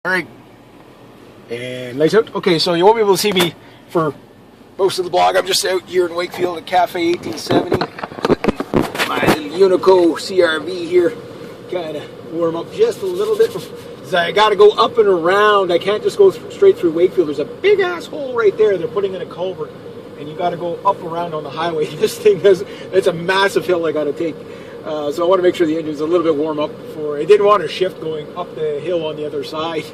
All right. And lights out. Okay, so you won't be able to see me for most of the vlog. I'm just out here in Wakefield at Cafe 1870. Putting my little Unico CRV here. Kind of warm up just a little bit. I got to go up and around. I can't just go straight through Wakefield. There's a big ass hole right there. They're putting in a culvert. And you got to go up around on the highway. This thing it's a massive hill I got to take. So I want to make sure the engine's a little bit warm up before. I didn't want to shift going up the hill on the other side.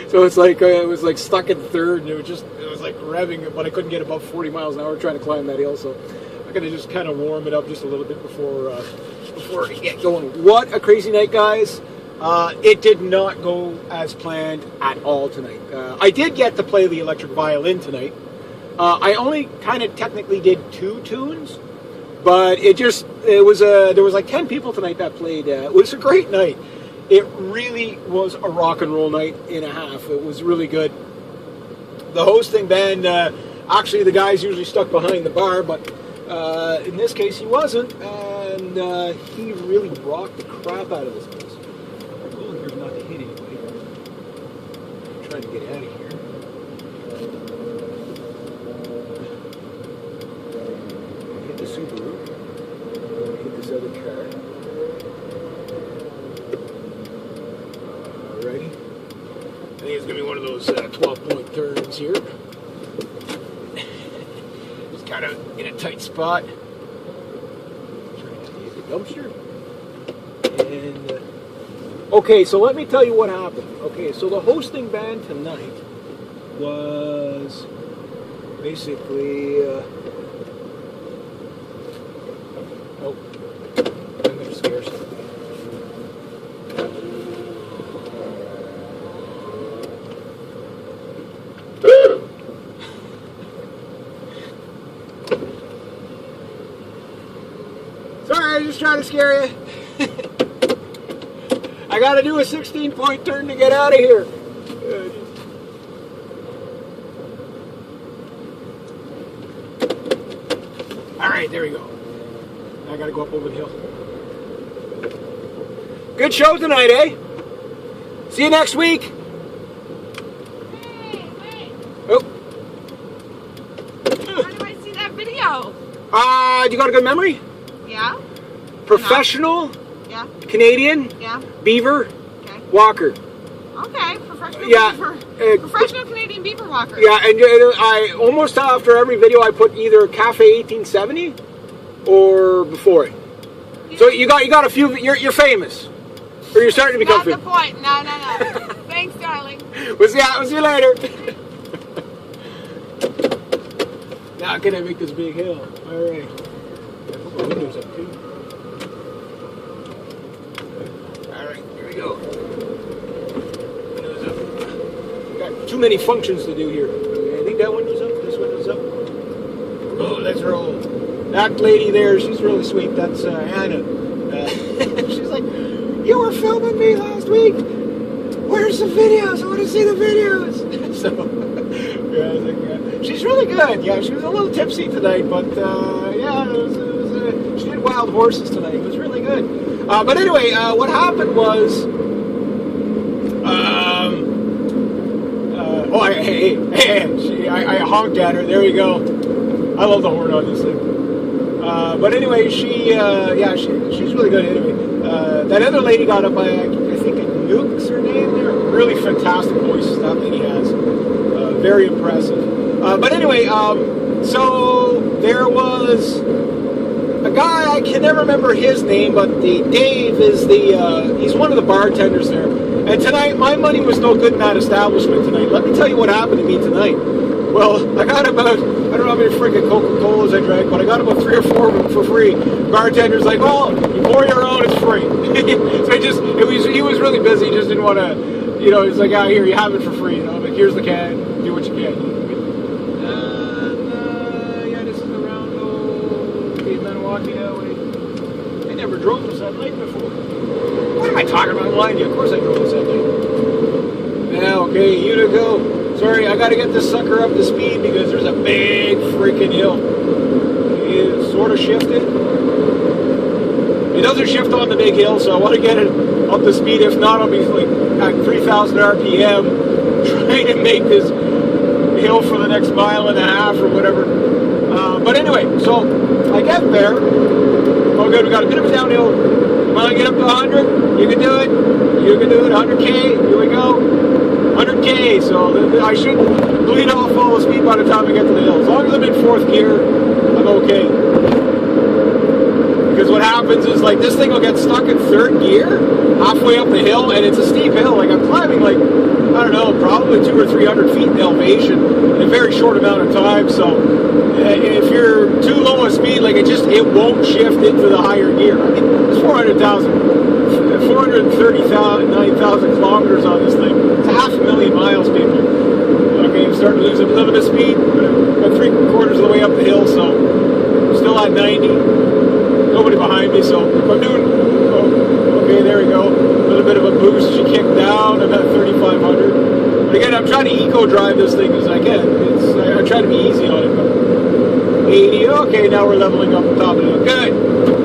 So it's like it was like stuck in third, and it was like revving, but I couldn't get above 40 miles an hour trying to climb that hill. So I'm gonna just kind of warm it up just a little bit before I get going. What a crazy night, guys! It did not go as planned at all tonight. I did get to play the electric violin tonight. I only kind of technically did 2 tunes, but there was like 10 people tonight that played. It was a great night. It really was a rock and roll night and a half. It was really good. The hosting band, actually the guy's usually stuck behind the bar, but in this case he wasn't, and he really rocked the crap out of this place. Our goal here is not to hit anybody. I'm trying to get out of here. Hit the Subaru. Hit this other car. Alrighty. I think it's going to be one of those 12-point turns here. Just kind of in a tight spot. Trying to use the dumpster. And, okay, so let me tell you what happened. Okay, so the hosting band tonight was basically... oh, I'm going to scare somebody. Sorry, I was just trying to scare you. I gotta do a 16-point turn to get out of here. Alright, there we go. I gotta go up over the hill. Good show tonight, eh? See you next week. Hey. Oh. How do I see that video? You got a good memory? Yeah. Professional. Yeah. Canadian. Yeah. Beaver. Okay. Walker. Okay. Professional. Yeah. Beaver. Professional Canadian beaver walker. Yeah, and I almost after every video I put either Cafe 1870 or before it. So you got a few. You're famous, or you're starting to become famous. Not the point. No. Thanks, darling. We'll see you later. Now can I make this big hill? All right. I put my windows up too. All right, here we go. Windows up. Got too many functions to do here. I think that window's up. This window's up. Oh, let's roll. That lady there, she's really sweet. That's Anna. She's like, you were filming me last week. Where's the videos? I want to see the videos. So, yeah, I was like, she's really good. Yeah, she was a little tipsy tonight, but yeah, she did wild horses tonight. It was really good. But anyway, what happened was, I honked at her. There you go. I love the horn on this thing. But anyway, she's really good. Anyway, that other lady got up by, I think, Nuke's her name there. Really fantastic voice that lady has. Very impressive. But anyway, so there was a guy, I can never remember his name, but Dave is he's one of the bartenders there. And tonight, my money was no good in that establishment tonight. Let me tell you what happened to me tonight. Well, I got about, I don't know how many freaking Coca-Colas I drank, but I got about 3 or 4 of them for free. Bartender's like, well, you pour your own, it's free. So he was really busy. He just didn't want to, he's like, ah, here, you have it for free. Like, here's the can, do what you can. Yeah, this is the round old Manawaki that way. I never drove this at night before. What am I talking about? I'm lying to you. Of course I drove this at night. Yeah, okay, Unico. Sorry, I gotta get this sucker up to speed because there's a big freaking hill. It's sort of shifted. It doesn't shift on the big hill, so I want to get it up to speed. If not, I'll be like at 3,000 RPM trying to make this hill for the next mile and a half or whatever. But anyway, so I get there. Oh good, we got a bit of a downhill. Want to get up to 100? You can do it. You can do it. 100K. Here we go. 100K. So I should bleed off all the speed by the time I get to the hill. As long as I'm in 4th gear, I'm okay. Because what happens is, like, this thing will get stuck in 3rd gear halfway up the hill, and it's a steep hill. Like, I'm climbing, like, I don't know, probably 200 or 300 feet in elevation in a very short amount of time. So if you're too low a speed, like, it won't shift into the higher gear. I mean, it's 439,000 kilometers on this thing. It's 500,000 miles, people. Okay, I'm starting to lose a little bit of speed. About 3/4 of the way up the hill, so I'm still at 90. Nobody behind me, so if I'm doing, okay, there we go. A little bit of a boost. She kicked down. I'm at 3,500. But again, I'm trying to eco drive this thing as I can. I try to be easy on it. But 80. Okay, now we're leveling up the top of the hill.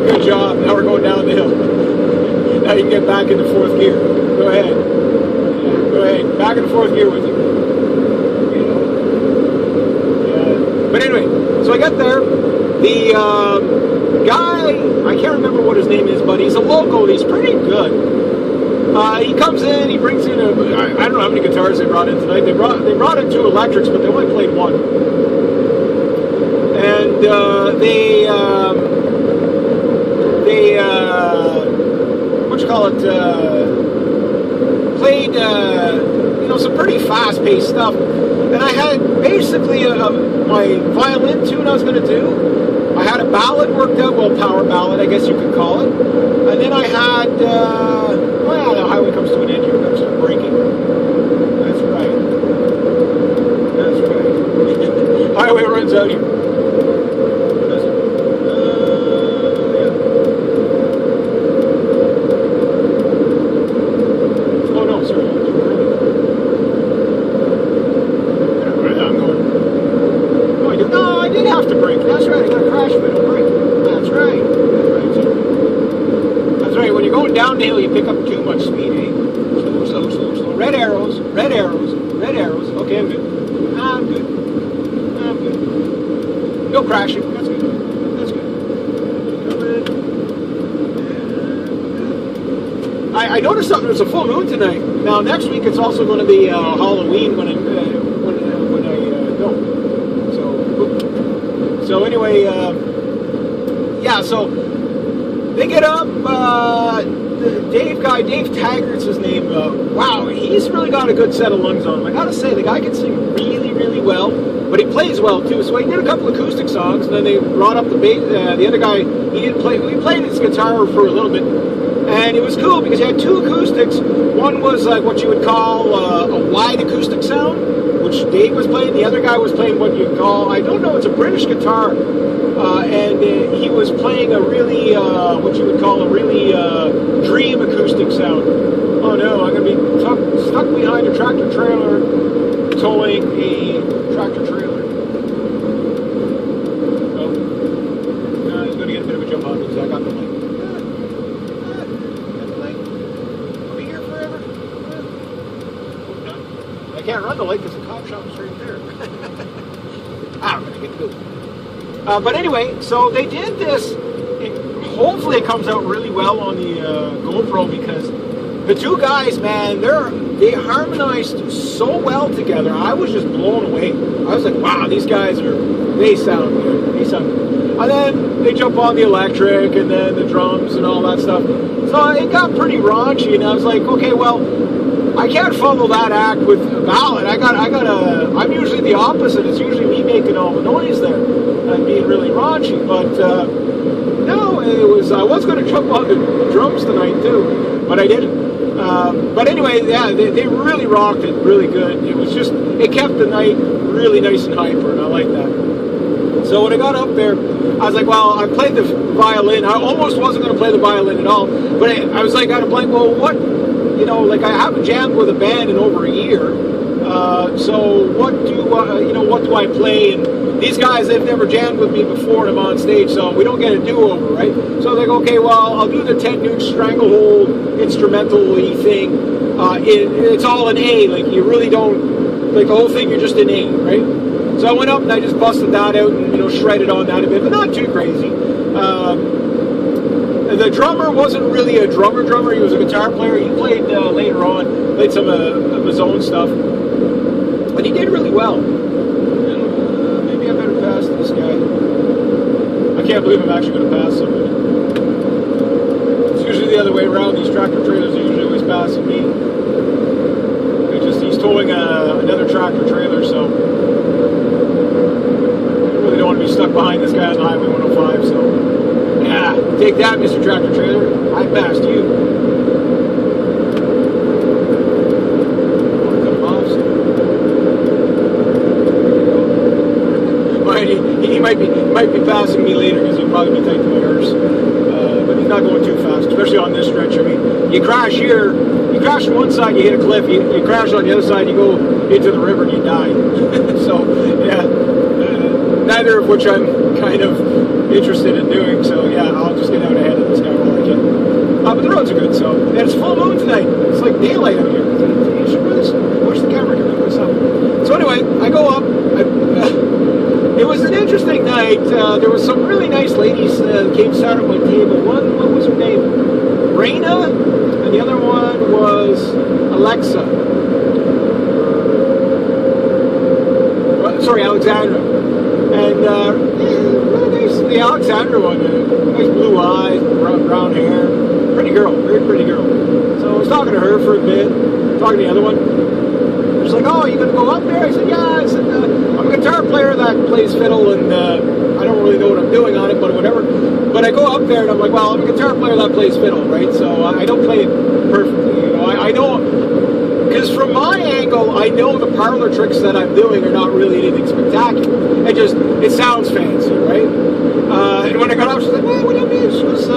Good job. Now we're going down the hill. Now you can get back into 4th gear. Go ahead. Yeah, go ahead. Back into 4th gear with you. But anyway, so I got there. The guy, I can't remember what his name is, but he's a local. He's pretty good. He comes in, he brings in I don't know how many guitars they brought in tonight. They brought in 2 electrics, but they only played 1. And they played some pretty fast-paced stuff. And I had basically my violin tune I was going to do. I had a ballad worked out, well, power ballad, I guess you could call it. And then I had, well, the highway comes to an end here, I'm just braking. That's right. That's right. Highway runs out here. Oh no, sorry. No, I did have to brake. That's right. I got a crash if I don't brake. That's right. That's right. When you're going down the hill, you pick up too much speed, eh? Slow, slow, slow, slow. Red arrows, red arrows, red arrows. Okay, I'm good. I'm good. I'm good. No crashing. That's good. That's good. I noticed something. There's a full moon tonight. Now next week it's also going to be Halloween when I go. So anyway, yeah, so they get up, Dave Taggart's his name, wow, he's really got a good set of lungs on him. I gotta say, the guy can sing really, really well, but he plays well too. So he did a couple acoustic songs, and then they brought up the bass, the other guy, he played his guitar for a little bit, and it was cool because he had 2 acoustics. One was like what you would call a wide acoustic sound, which Dave was playing. The other guy was playing what you call, I don't know, it's a British guitar, and he was playing a really, what you would call a really dream acoustic sound. Oh no, I'm going to be stuck behind a tractor trailer towing a tractor trailer. Oh, he's going to get a bit of a jump on me, so I got the light. I'll be here forever. I can't run the light because the cop shop is right there. I'm going to get to go. But anyway, so they did this. Hopefully it comes out really well on the GoPro, because the 2 guys, man, they harmonized so well together. I was just blown away. I was like, wow, these guys they sound good. They sound good. And then they jump on the electric and then the drums and all that stuff. So it got pretty raunchy, and I was like, okay, well, I can't follow that act with a ballad. I'm usually the opposite. It's usually me making all the noise there and being really raunchy. But no, I was going to jump on the drums tonight too, but I didn't. But anyway, yeah, they really rocked it really good. It kept the night really nice and hyper, and I like that. So when I got up there, I was like, well, I played the violin. I almost wasn't going to play the violin at all, but I was like, out of blank, well, what? You know, like I haven't jammed with a band in over a year. So what do I play? And these guys, they've never jammed with me before, and I'm on stage, so we don't get a do-over, right? So I was like, okay, well, I'll do the 10-note stranglehold instrumental-y thing. It's all an A, like you really don't, like the whole thing, you're just an A, right? So I went up and I just busted that out and, shredded on that a bit, but not too crazy. The drummer wasn't really a drummer. He was a guitar player. He played later on, played some of his own stuff. But he did really well. Maybe I better pass this guy. I can't believe I'm actually going to pass somebody. It's usually the other way around. These tractor trailers are usually always passing me. He's towing another tractor trailer, so I really don't want to be stuck behind this guy on Highway 105, so... Yeah, take that, Mr. Tractor Trailer. I passed you. He might be passing me later because he'll probably be tight to my arse. But he's not going too fast, especially on this stretch. I mean, you crash here, you crash on one side, you hit a cliff. You crash on the other side, you go into the river and you die. So, yeah, neither of which I'm kind of interested in doing, so yeah, I'll just get out ahead of this guy while I can. But the roads are good, so. And it's full moon tonight. It's like daylight out here. You should really watch the camera can pick this up. So anyway, I go up. It was an interesting night. There was some really nice ladies came sat at my table. One, what was her name? Raina, and the other one was Alexa. Sorry, Alexandra. And really nice, the Alexandra one, nice blue eyes, brown hair, pretty girl, very pretty girl. So I was talking to her for a bit, talking to the other one. She's like, oh, you gonna go up there? I said, yeah. I said, I'm a guitar player that plays fiddle, and I don't really know what I'm doing on it, but whatever. But I go up there and I'm like, well, I'm a guitar player that plays fiddle, right? So I don't play it perfectly, I know, because from my angle, I know the parlor tricks that I'm doing are not really anything spectacular. It sounds fancy, right? And when I got up, she's like, well, what do you mean? She was,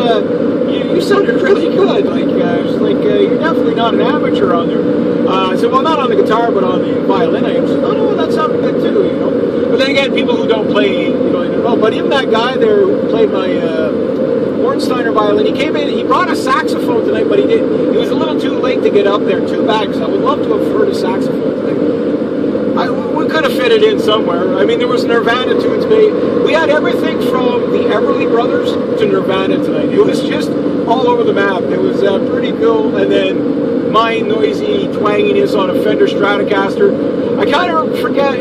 you sounded really good. She's like, you're definitely not an amateur on there. I said, well, not on the guitar, but on the violin. I am. She said, oh, no, that sounded good too, But then again, people who don't play, they don't know. But even that guy there who played my Hornsteiner violin, he came in, he brought a saxophone tonight, but he was a little too late to get up there, too bad, because I would love to have heard a saxophone tonight. We could have fit it in somewhere. I mean, there was Nirvana tunes made. We had everything from the Everly Brothers to Nirvana tonight. It was just all over the map. It was pretty cool. And then my noisy twanginess on a Fender Stratocaster. I kind of forget,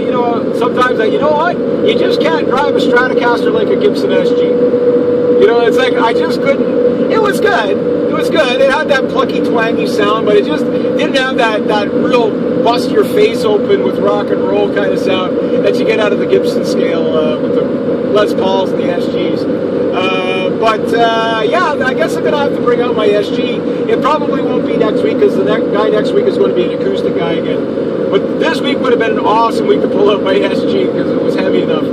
sometimes that, you know what? You just can't drive a Stratocaster like a Gibson SG. It's like I just couldn't. It was good. It was good. It had that plucky, twangy sound, but it just didn't have that real bust your face open with rock and roll kind of sound that you get out of the Gibson scale with the Les Pauls and the SGs. Yeah, I guess I'm going to have to bring out my SG. It probably won't be next week because the guy next week is going to be an acoustic guy again. But this week would have been an awesome week to pull out my SG because it was heavy enough.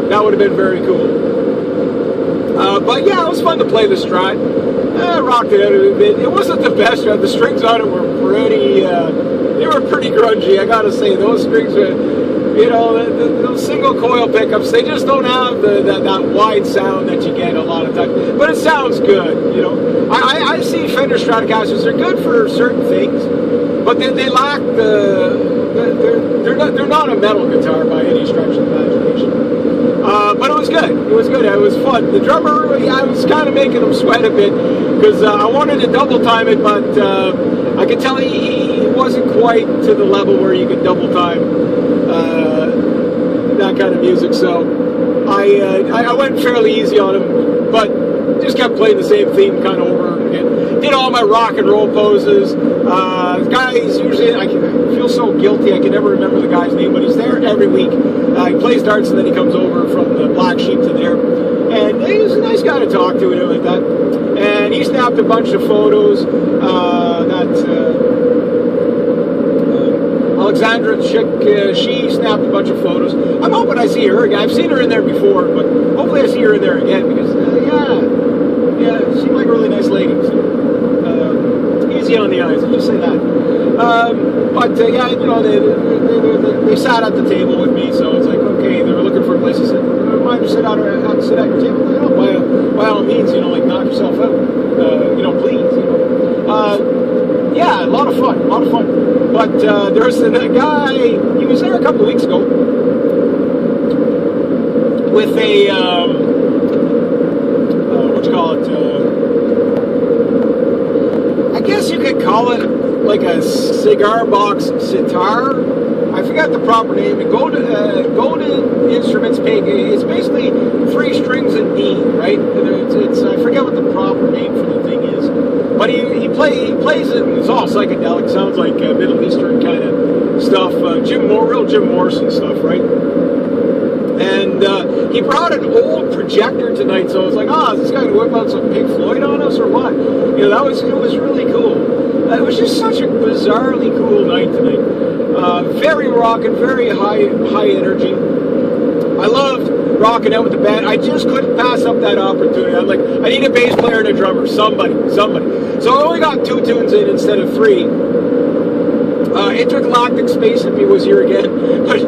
That would have been very cool. But yeah, it was fun to play the Strat. I rocked it out a bit. It wasn't the best. The strings on it were pretty, they were pretty grungy, I gotta say. Those strings were, those single coil pickups, they just don't have that wide sound that you get a lot of times. But it sounds good, I see Fender Stratocasters, they're good for certain things, but they lack they're not a metal guitar by any stretch of the imagination. But it was good. It was good. It was fun. The drummer, I was kind of making him sweat a bit because I wanted to double time it, but I could tell he wasn't quite to the level where you could double time that kind of music. So I went fairly easy on him, but just kept playing the same theme kind of over again. Did all my rock and roll poses. Guys usually, I feel so guilty. I can never remember the guy's name, but he's there every week. He plays darts and then he comes over from the Black Sheep to there. And he's a nice guy to talk to and everything like that. And he snapped a bunch of photos. Alexandra chick, she snapped a bunch of photos. I'm hoping I see her again. I've seen her in there before, but hopefully I see her in there again because, yeah, she seemed like a really nice lady. So, easy on the eyes, I'll just say that. But yeah, you know, they sat at the table with me, so it's like, okay, they were looking for a place to sit. Mind to sit at your table? You know, by all means, you know, like knock yourself out. You know, please. You know. Yeah, a lot of fun. But there's a guy. He was there a couple of weeks ago with a what you call it? I guess you could call it like a cigar box sitar. I forgot the proper name. Golden Instruments Pig. It's basically 3 strings and D, right? It's I forget what the proper name for the thing is. But he plays it, and it's all psychedelic. Sounds like Middle Eastern kind of stuff. Real Jim Morrison stuff, right? And he brought an old projector tonight, so I was like, is this guy going to whip out some Pink Floyd on us or what? You know, it was really cool. It was just such a bizarrely cool night tonight. Very rocking, very high energy. I loved rocking out with the band. I just couldn't pass up that opportunity. I'm like, I need a bass player and a drummer. Somebody. So I only got 2 tunes in instead of 3. Intergalactic Space Hippie was here again. But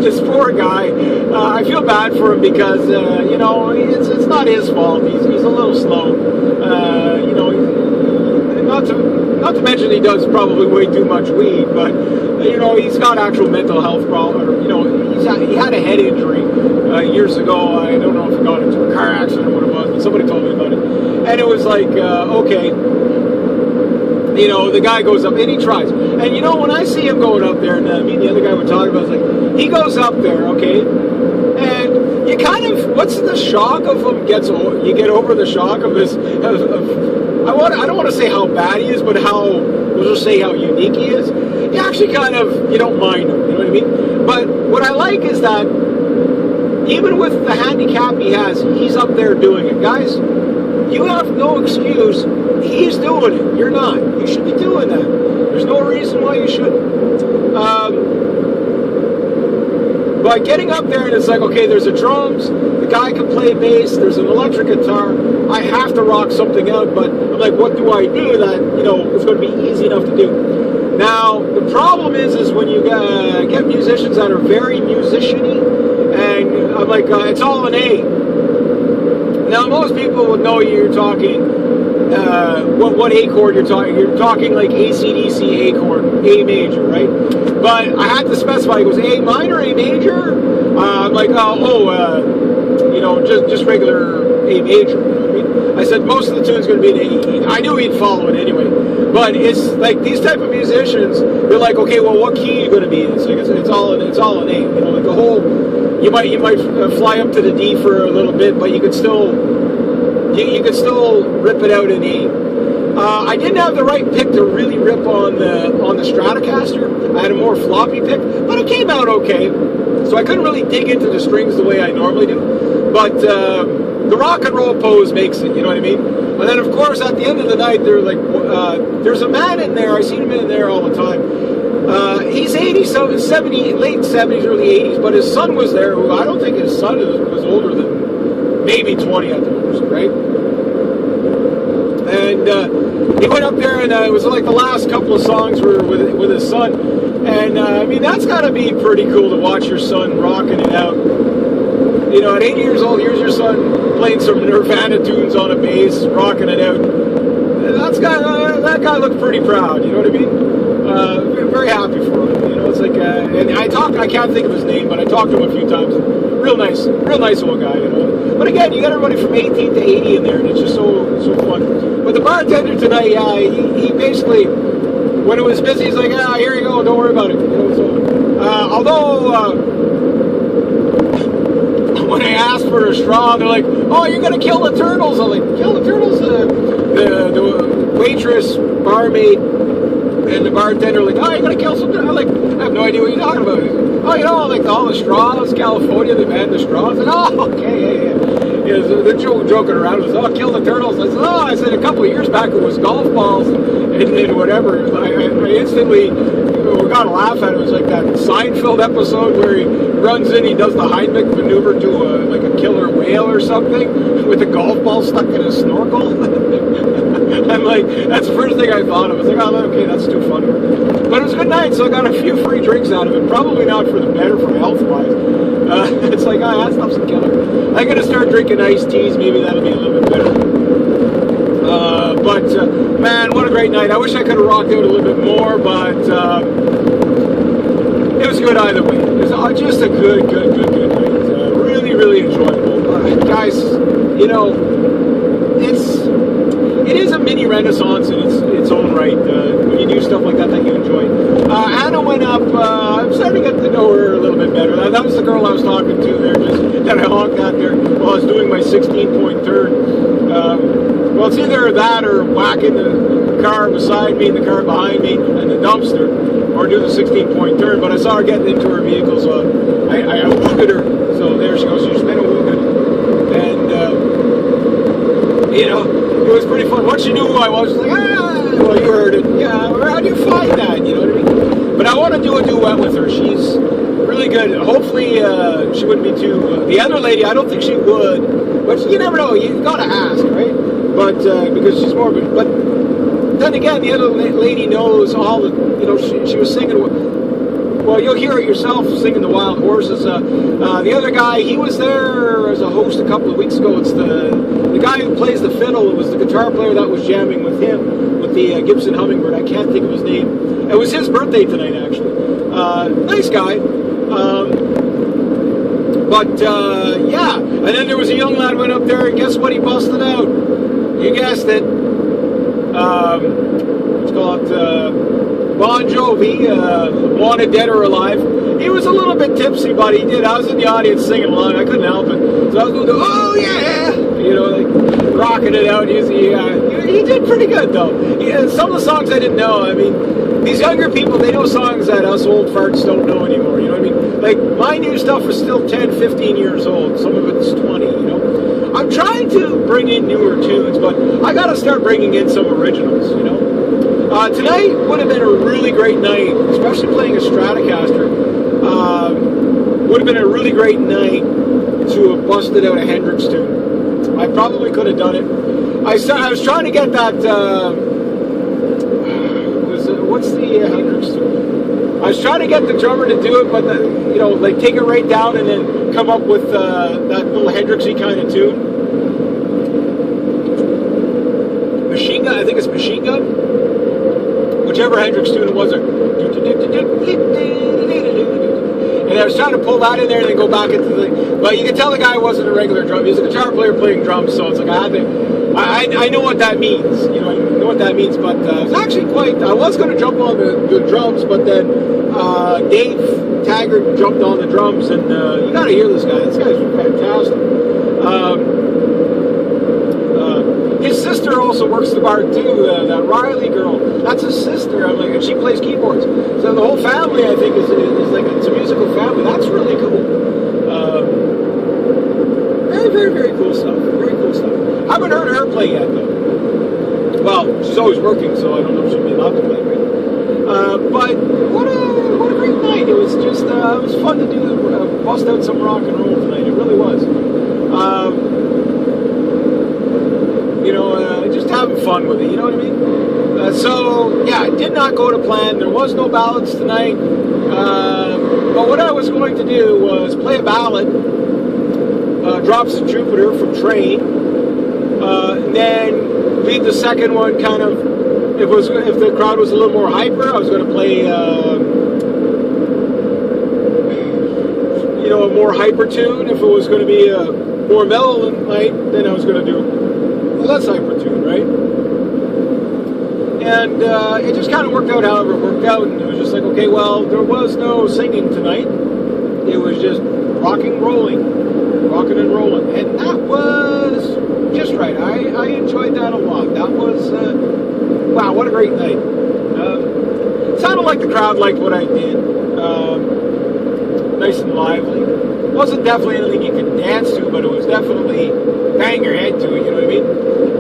this poor guy, I feel bad for him because, you know, it's not his fault. He's a little slow. You know, not to mention he does probably way too much weed, but you know, he's got actual mental health problems. You know, he had a head injury years ago. I don't know if he got into a car accident or what it was, but somebody told me about it. And it was like, okay, you know, the guy goes up and he tries. And you know, when I see him going up there, and me and the other guy were talking about, it's like he goes up there, okay, and you kind of, what's the shock of him you get over the shock of his. I don't want to say how bad he is, but we'll just say how unique he is. You actually kind of, you don't mind him, you know what I mean? But what I like is that even with the handicap he has, he's up there doing it. Guys, you have no excuse. He's doing it. You're not. You should be doing that. There's no reason why you shouldn't. But getting up there and it's like, okay, there's the drums, the guy can play bass, there's an electric guitar, I have to rock something out, but I'm like, what do I do that, you know, it's going to be easy enough to do? Now, the problem is when you get musicians that are very musician-y, and I'm like, it's all an A. Now, most people would know you're talking, what A chord you're talking. You're talking like AC/DC A chord, A major, right? But I had to specify, it was A minor, A major. I'm like, you know, just regular A major. You know what I mean? I said most of the tune's going to be an A. I knew he'd follow it anyway. But it's like these type of musicians, they're like, okay, well, what key are you going to be in? So it's all an A. You know, like the whole. You might fly up to the D for a little bit, but you could still rip it out in E. I didn't have the right pick to really rip on the Stratocaster. I had a more floppy pick, but it came out okay. So I couldn't really dig into the strings the way I normally do. But the rock and roll pose makes it, you know what I mean? And then of course at the end of the night, they're like, there's a man in there. I seen him in there all the time. He's 70, late 70s, early 80s, but his son was there, who I don't think his son was older than maybe 20 at the most, right? And he went up there, and it was like the last couple of songs were with his son. And I mean, that's got to be pretty cool to watch your son rocking it out. You know, at 8 years old, here's your son playing some Nirvana tunes on a bass, rocking it out. That guy looked pretty proud, you know what I mean? Very happy for him. You know, it's like, and I can't think of his name, but I talked to him a few times. Real nice old guy, you know. But again, you got everybody from 18 to 80 in there, and it's just so fun. But the bartender tonight, he basically, when it was busy, he's like, here you go, don't worry about it. You know, so, although when I asked for a straw, they're like, oh, you're gonna kill the turtles. I'm like, kill the turtles? The waitress, barmaid, and the bartender like, oh, you're gonna kill some turtles? I'm like, I have no idea what you're talking about. Oh, you know, like all the straws, California, they banned the straws. And oh, okay, yeah. So they're joking around. It was, oh, kill the turtles. I said a couple of years back it was golf balls and whatever. I instantly got gotta laugh at it. It was like that Seinfeld episode where he runs in, he does the Heimlich maneuver to like a killer whale or something with a golf ball stuck in his snorkel. I'm like, that's the first thing I thought of. I was like, oh, okay, that's too funny. But it was a good night, so I got a few free drinks out of it. Probably not for the better for health-wise. It's like, oh, that stuff's a killer. I'm gonna start drinking iced teas. Maybe that'll be a little bit better. But man, what a great night. I wish I could have rocked out a little bit more, but it was good either way. It was just a good night. Really enjoyable. Guys, you know, it is a mini renaissance in its own right when you do stuff like that you enjoy. Anna went up. I'm starting to get to know her a little bit better. That was the girl I was talking to there, just that I honked at there while I was doing my 16-point turn. Well, it's either that or whacking the car beside me and the car behind me and the dumpster, or do the 16-point turn. But I saw her getting into her vehicle, so I whooped her. So there she goes. She's been a whooping, and you know, it was pretty fun. Once she knew who I was, she's like, well, you heard it. Yeah, how do you find that? You know what I mean? But I want to do a duet with her. She's really good. Hopefully, she wouldn't be too. The other lady, I don't think she would. But you never know. You gotta ask, right? But because she's more. But then again, the other lady knows all the. You know, she was singing. Well, you'll hear it yourself singing the Wild Horses. The other guy, he was there as a host a couple of weeks ago. It's the guy who plays the fiddle. It was the guitar player that was jamming with him with the Gibson Hummingbird. I can't think of his name. It was his birthday tonight, actually. Nice guy. Yeah. And then there was a young lad went up there, and guess what he busted out? You guessed it. Let's call it Bon Jovi, Wanted Dead or Alive. He was a little bit tipsy, but he did. I was in the audience singing along. I couldn't help it. So I was going to, oh yeah, you know, like rocking it out. He did pretty good though. Some of the songs I didn't know. I mean, these younger people, they know songs that us old farts don't know anymore. You know what I mean? Like my new stuff is still 10, 15 years old. Some of it's 20. You know, I'm trying to bring in newer tunes, but I got to start bringing in some originals. You know. Tonight would have been a really great night, especially playing a Stratocaster. Would have been a really great night to have busted out a Hendrix tune. I probably could have done it. I was trying to get that. What's the Hendrix tune? I was trying to get the drummer to do it, but you know, like take it right down and then come up with that little Hendrixy kind of tune. Machine Gun, I think it's Machine Gun. Whichever Hendrix tune it was, and I was trying to pull that in there and then go back into the. But you can tell the guy wasn't a regular drum. He was a guitar player playing drums, so it's like I know what that means. You know, I know what that means. But it was actually quite. I was going to jump on the drums, but then Dave Taggart jumped on the drums, and you got to hear this guy. This guy's fantastic. His sister also works the bar too. That Riley girl, that's his sister. I'm like, and she plays keyboards. So the whole family, I think, is like it's a musical family. That's really cool. Very cool stuff. Very cool stuff. I haven't heard her play yet though. Well, she's always working, so I don't know if she'll be allowed to play. Right? But what a great night. It was just it was fun to do. Bust out some rock and roll tonight. It really was. You know, just having fun with it, you know what I mean? So, yeah, it did not go to plan. There was no ballads tonight. But what I was going to do was play a ballad, Drops of Jupiter from Train, and then leave the second one kind of, if the crowd was a little more hyper, I was going to play, you know, a more hyper tune. If it was going to be a more mellow night, then I was going to do less hyper tune, right? And it just kind of worked out however it worked out, and it was just like, okay, well, there was no singing tonight. It was just rocking and rolling, and that was just right. I enjoyed that a lot. That was, wow, what a great night. Sounded like the crowd liked what I did. Nice and lively. Wasn't definitely anything you could dance to, but it was definitely bang your head to it, you know what I mean?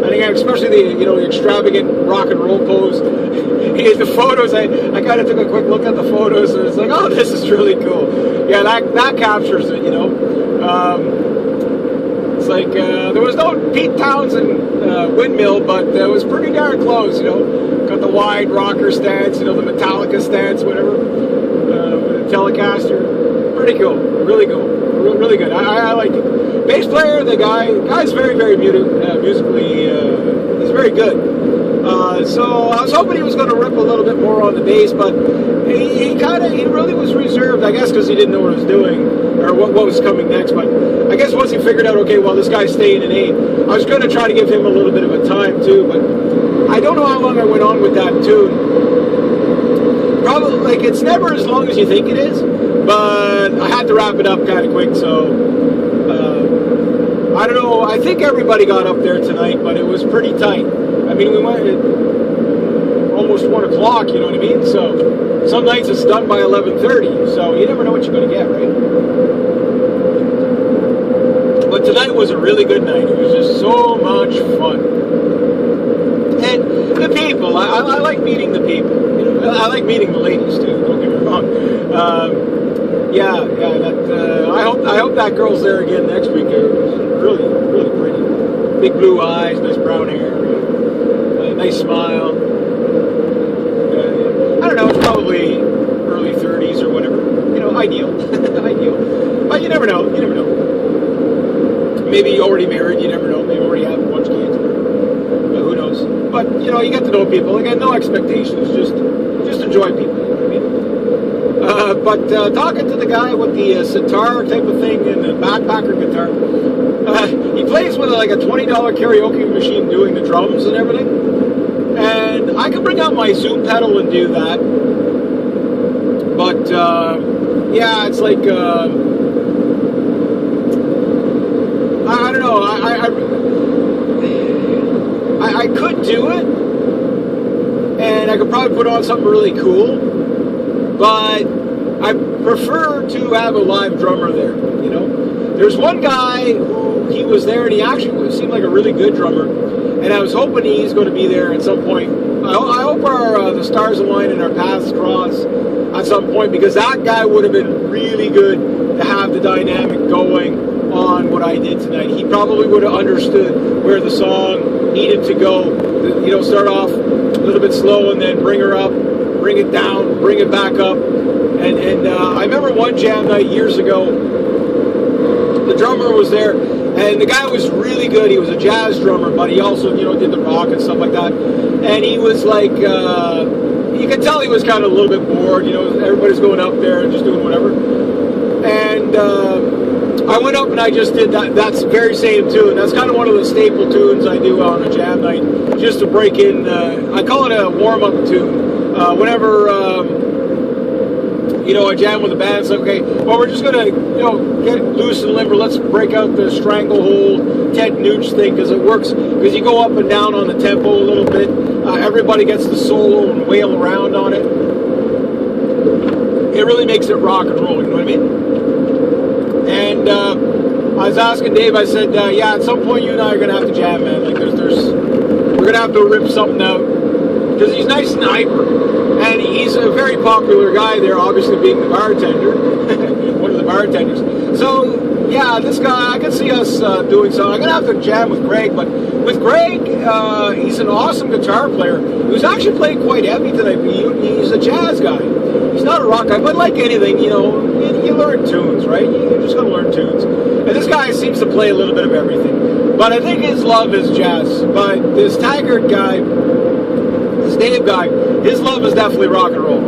And again, especially the extravagant rock and roll pose. The photos, I kind of took a quick look at the photos, and it's like, oh, this is really cool. Yeah, that captures it. It's like there was no Pete Townsend windmill, but it was pretty darn close. Got the wide rocker stance, the Metallica stance, whatever, with the Telecaster. Pretty cool, really cool, really good. I like it. Bass player, the guy's very, very musically, he's very good. So I was hoping he was going to rip a little bit more on the bass, but he really was reserved, I guess, because he didn't know what he was doing or what was coming next. But I guess once he figured out, okay, well, this guy's staying in 8, I was going to try to give him a little bit of a time too, but I don't know how long I went on with that tune. Probably, it's never as long as you think it is, but I had to wrap it up kind of quick, so I don't know. I think everybody got up there tonight, but it was pretty tight. I mean, we went at almost 1 o'clock, you know what I mean? So some nights it's done by 11:30, so you never know what you're going to get, right? But tonight was a really good night. It was just so much fun. And the people, I like meeting the people. I like meeting the ladies too, don't get me wrong. I hope that girl's there again next week. It was really, really pretty. Big blue eyes, nice brown hair. Nice smile. I don't know, it's probably early 30s or whatever. Ideal. Ideal. But you never know. Maybe already married, you never know. Maybe already have a bunch of kids. Who knows? But, you get to know people. Again, no expectations. Just enjoy people. You know what I mean? But talking to the guy with the sitar type of thing and the backpacker guitar, he plays with like a $20 karaoke machine doing the drums and everything. And I can bring out my Zoom pedal and do that. But, yeah, it's like, I don't know, I could do it, and I could probably put on something really cool, but I prefer to have a live drummer there, There's one guy who, he was there, and he actually seemed like a really good drummer. And I was hoping he's going to be there at some point. I hope the stars align and our paths cross at some point, because that guy would have been really good to have the dynamic going on what I did tonight. He probably would have understood where the song needed to go. Start off a little bit slow and then bring her up, bring it down, bring it back up. And I remember one jam night years ago, the drummer was there. And the guy was really good. He was a jazz drummer, but he also, did the rock and stuff like that. And he was like, you could tell he was kind of a little bit bored. Everybody's going up there and just doing whatever. And I went up and I just did that's very same tune. That's kind of one of the staple tunes I do on a jam night, just to break in. I call it a warm-up tune. Whenever I jam with the band, it's like, okay, well, we're just going to, get loose and limber. Let's break out the Stranglehold, Ted Nooch thing, because it works, because you go up and down on the tempo a little bit. Everybody gets the solo and wail around on it. It really makes it rock and roll, you know what I mean? And I was asking Dave, I said, yeah, at some point you and I are going to have to jam, man. Like, we're going to have to rip something out, because he's nice and hyper. And he's a very popular guy there, obviously being the bartender, one of the bartenders. So, yeah, this guy, I can see us doing something. I'm going to have to jam with Greg, but with Greg, he's an awesome guitar player. He was actually playing quite heavy tonight. He's a jazz guy. He's not a rock guy, but like anything, you learn tunes, right? You're just going to learn tunes. And this guy seems to play a little bit of everything. But I think his love is jazz. But this Taggart guy, this Dave guy, his love is definitely rock and roll,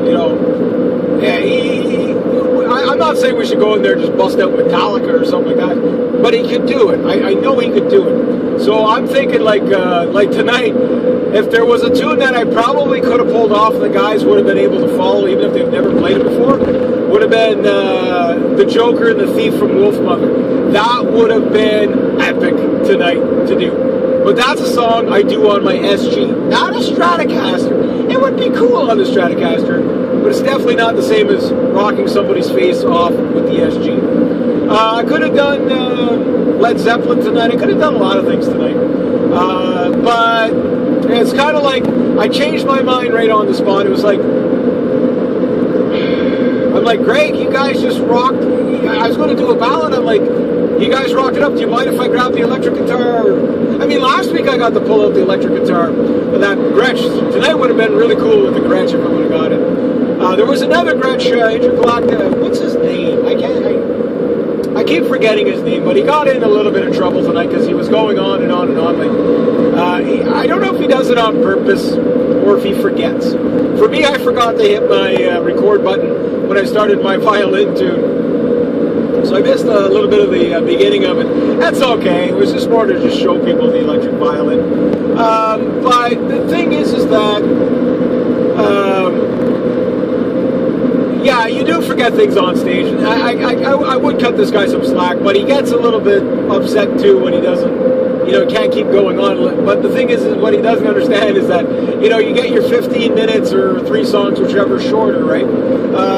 Yeah, I'm not saying we should go in there and just bust out Metallica or something like that, but he could do it. I know he could do it. So I'm thinking like tonight, if there was a tune that I probably could have pulled off, the guys would have been able to follow, even if they've never played it before, would have been The Joker and the Thief from Wolfmother. That would have been epic tonight to do. But that's a song I do on my SG, not a Stratocaster. It would be cool on the Stratocaster, but it's definitely not the same as rocking somebody's face off with the SG. I could have done Led Zeppelin tonight. I could have done a lot of things tonight. But it's kind of like I changed my mind right on the spot. It was like, I'm like, Greg, you guys just rocked. I was going to do a ballad. I'm like, you guys rocked it up. Do you mind if I grab the electric guitar? I mean, last week I got to pull out the electric guitar. But that Gretsch, tonight would have been really cool with the Gretsch if I would have got it. There was another Gretsch intergalactic. What's his name? I keep forgetting his name, but he got in a little bit of trouble tonight because he was going on and on and on. Like, I don't know if he does it on purpose or if he forgets. For me, I forgot to hit my record button when I started my violin tune. So I missed a little bit of the beginning of it. That's okay. It was just more to just show people the electric violin. But the thing is that, yeah, you do forget things on stage. I would cut this guy some slack, but he gets a little bit upset too when he doesn't, can't keep going on. But the thing is what he doesn't understand is that, you get your 15 minutes or 3 songs, whichever shorter, right?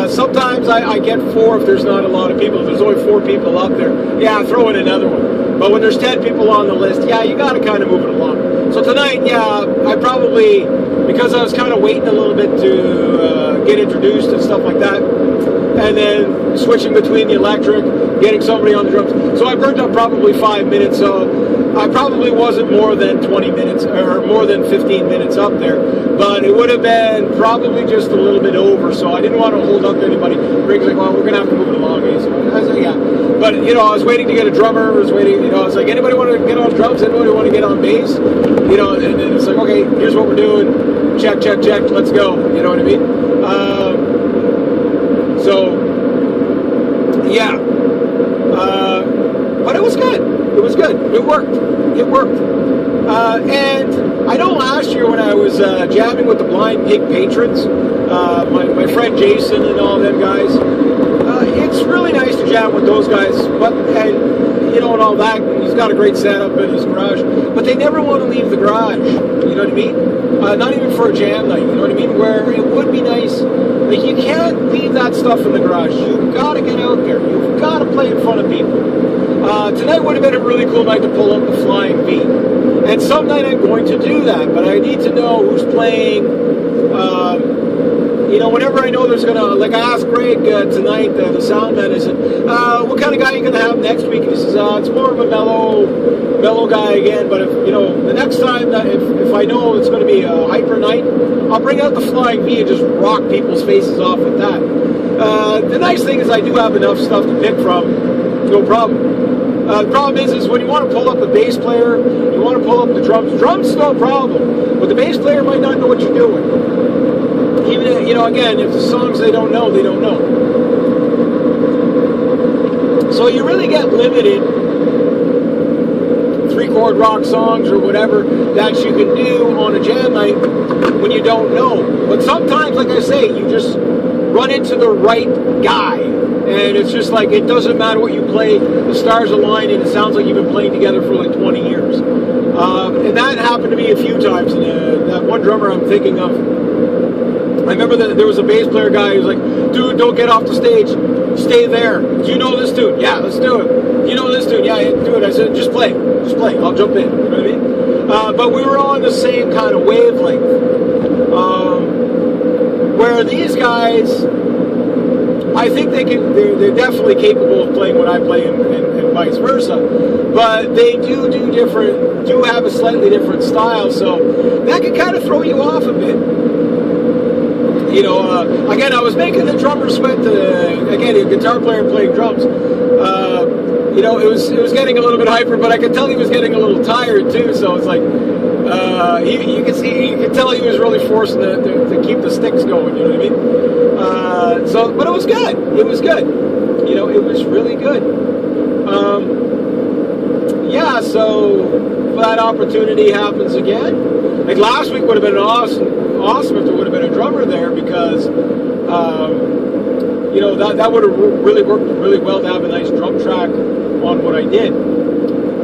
Sometimes I get 4 if there's not a lot of people. If there's only 4 people up there, yeah, throw in another one. But when there's 10 people on the list, yeah, you got to kind of move it along. So tonight, yeah, I probably, because I was kind of waiting a little bit to get introduced and stuff like that, and then switching between the electric, getting somebody on the drums. So I burned up probably 5 minutes, so I probably wasn't more than 20 minutes, or more than 15 minutes up there, but it would have been probably just a little bit over, so I didn't want to hold up anybody. Rick's like, well, we're going to have to move it along. So I was like, yeah. But, I was waiting to get a drummer, I was waiting, I was like, anybody want to get on drums? Anybody want to get on bass? And it's like, okay, here's what we're doing. Check, check, check, let's go. You know what I mean? Yeah. But it was good. It was good. It worked. It worked. And I know last year when I was jamming with the Blind Pig patrons, my friend Jason and all them guys, it's really nice to jam with those guys, and all that. He's got a great setup in his garage, but they never want to leave the garage. You know what I mean? Not even for a jam night. You know what I mean? Where it would be nice. Like, you can't leave that stuff in the garage. You've got to get out there. You've got to play in front of people. Tonight would have been a really cool night to pull up the Flying V. And some night I'm going to do that, but I need to know who's playing. Whenever I know there's going to, like I asked Greg tonight, the sound man, I said, what kind of guy are you going to have next week? And he says, it's more of a mellow guy again, but if, the next time, if I know it's going to be a hyper night, I'll bring out the Flying V and just rock people's faces off with that. The nice thing is I do have enough stuff to pick from, no problem. The problem is when you want to pull up the bass player, you want to pull up the drums. Drums, no problem, but the bass player might not know what you're doing. Even, again, if the songs they don't know, they don't know. So you really get limited 3-chord rock songs or whatever that you can do on a jam night when you don't know. But sometimes, like I say, you just run into the right guy. And it's just like, it doesn't matter what you play, the stars align and it sounds like you've been playing together for like 20 years. And that happened to me a few times. And that one drummer I'm thinking of, I remember that there was a bass player guy who was like, dude, don't get off the stage, stay there. Do you know this tune? Yeah, let's do it. Do you know this tune? Yeah, do it. I said, just play, I'll jump in. You know what I mean? But we were on the same kind of wavelength. Where these guys, I think they're definitely capable of playing what I play and vice versa. But they do have a slightly different style, so that can kind of throw you off a bit. Again, I was making the drummer sweat. Again, a guitar player playing drums. It was getting a little bit hyper, but I could tell he was getting a little tired too. So it's like you could tell he was really forcing to keep the sticks going. You know what I mean? But it was good. It was good. It was really good. Yeah. So if that opportunity happens again, like last week would have been awesome if there would have been a drummer there because that would have really worked really well to have a nice drum track on what I did.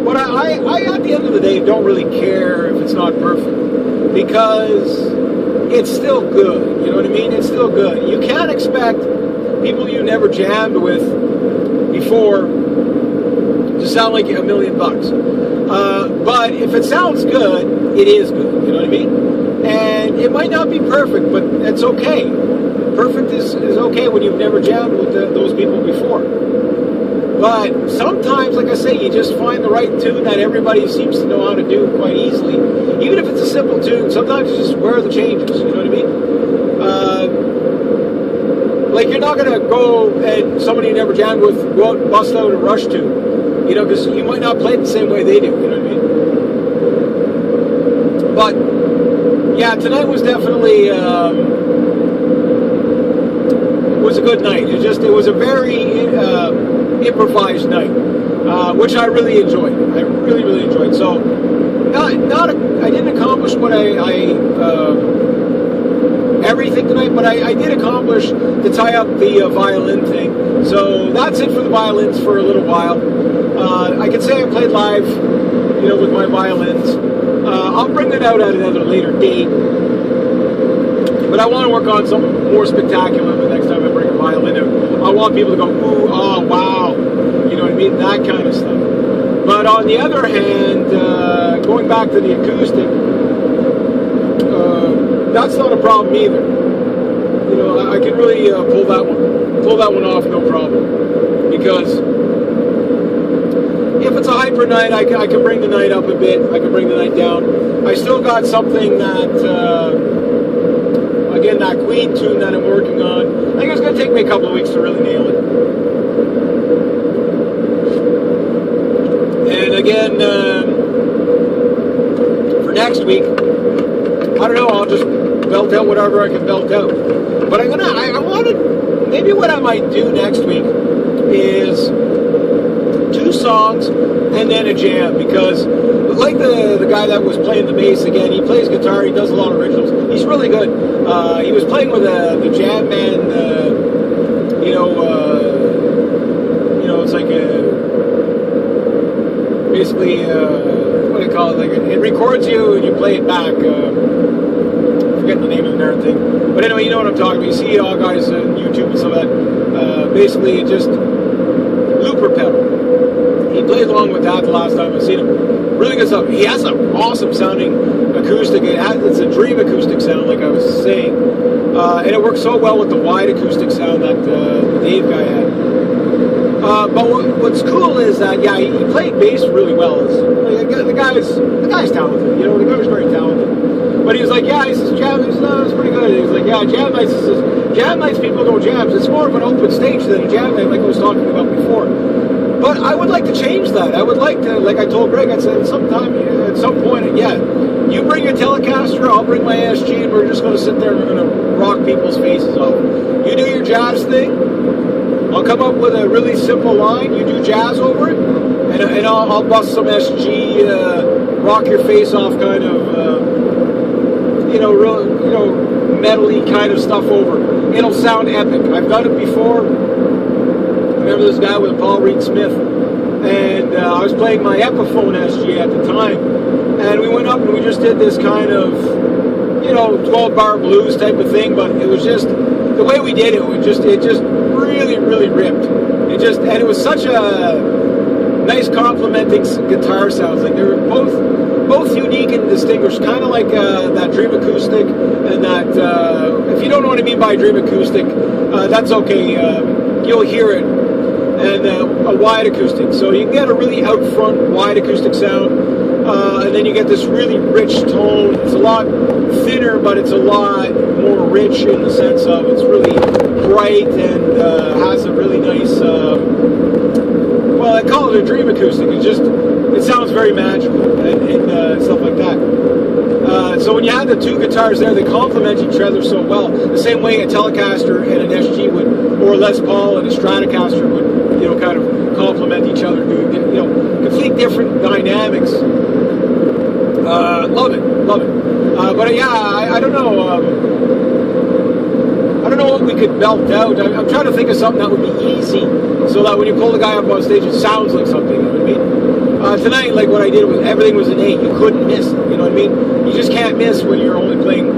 But I at the end of the day don't really care if it's not perfect because it's still good. You know what I mean? It's still good. You can't expect people you never jammed with before to to sound like $1 million. But if it sounds good, it is good. You know what I mean? And it might not be perfect, but it's okay. Perfect is okay when you've never jammed with those people before. But sometimes, like I say, you just find the right tune that everybody seems to know how to do quite easily. Even if it's a simple tune, sometimes you just wear the changes, you know what I mean? Like, you're not going to go and somebody you never jammed with go out and bust out a Rush tune, you know, because you might not play it the same way they do, you know what I mean? But, yeah, tonight was definitely... was a good night. It was a very improvised night, which I really enjoyed. I really enjoyed. So, I didn't accomplish what everything tonight, but I did accomplish to tie up the violin thing. So that's it for the violins for a little while. I can say I played live, you know, with my violins. I'll bring it out at another later date. But I want to work on something more spectacular the next time I bring a violin out. I want people to go, ooh, oh, wow. You know what I mean? That kind of stuff. But on the other hand, going back to the acoustic, that's not a problem either. You know, I can really pull that one off, no problem. Because if it's a hyper night, I can bring the night up a bit. I can bring the night down. I still got something that... Again, that Queen tune that I'm working on, I think it's going to take me a couple of weeks to really nail it. And again, for next week, I don't know, I'll just belt out whatever I can belt out. But maybe what I might do next week is 2 songs and then a jam, because like the guy that was playing the bass again, he plays guitar, he does a lot of originals. He's really good. He was playing with the jam band, you know, it's like basically, what do you call it? Like it records you and you play it back. Forget the name of the darn thing. But anyway, you know what I'm talking about. You see all guys on YouTube and stuff like that. Basically, it just looper pedal. He played along with that the last time I've seen him. Really good stuff. He has an awesome sounding acoustic. It's a dream acoustic sound, like I was saying. And it works so well with the wide acoustic sound that the Dave guy had. But what's cool is that, yeah, he played bass really well. The guy's talented. You know, the guy's very talented. But he was like, yeah, he says, jam, it's pretty good. He was like, yeah, jam nights, he says, jam nights people don't jams. It's more of an open stage than a jam night, like I was talking about before. But I would like to change that. I would like to, like I told Greg, I said, at some point, yeah, you bring your Telecaster, I'll bring my SG, and we're just going to sit there and we're going to rock people's faces off. You do your jazz thing, I'll come up with a really simple line, you do jazz over it, and I'll bust some SG, rock your face off kind of, real, metal-y kind of stuff over. It'll sound epic. I've done it before. I remember this guy with Paul Reed Smith, and I was playing my Epiphone SG at the time, and we went up and we just did this kind of, 12-bar blues type of thing, but it was just, the way we did it, it just really, really ripped. And it was such a nice complementing guitar sounds. Like, they were both unique and distinguished, kind of like that Dream Acoustic, and that, if you don't know what I mean by Dream Acoustic, that's okay, you'll hear it, and a wide acoustic. So you can get a really out front wide acoustic sound, and then you get this really rich tone. It's a lot thinner, but it's a lot more rich in the sense of it's really bright and has a really nice, well, I call it a dream acoustic. It sounds very magical and stuff like that. So when you have the 2 guitars there, they complement each other so well. The same way a Telecaster and an SG would, or a Les Paul and a Stratocaster would, kind of complement each other, doing, complete different dynamics. Love it. But yeah, I don't know. I don't know what we could belt out. I'm trying to think of something that would be easy, so that when you pull the guy up on stage, it sounds like something. You know what I mean? Tonight, like what I did was everything was an 8. You couldn't miss. You know what I mean? You just can't miss when you're only playing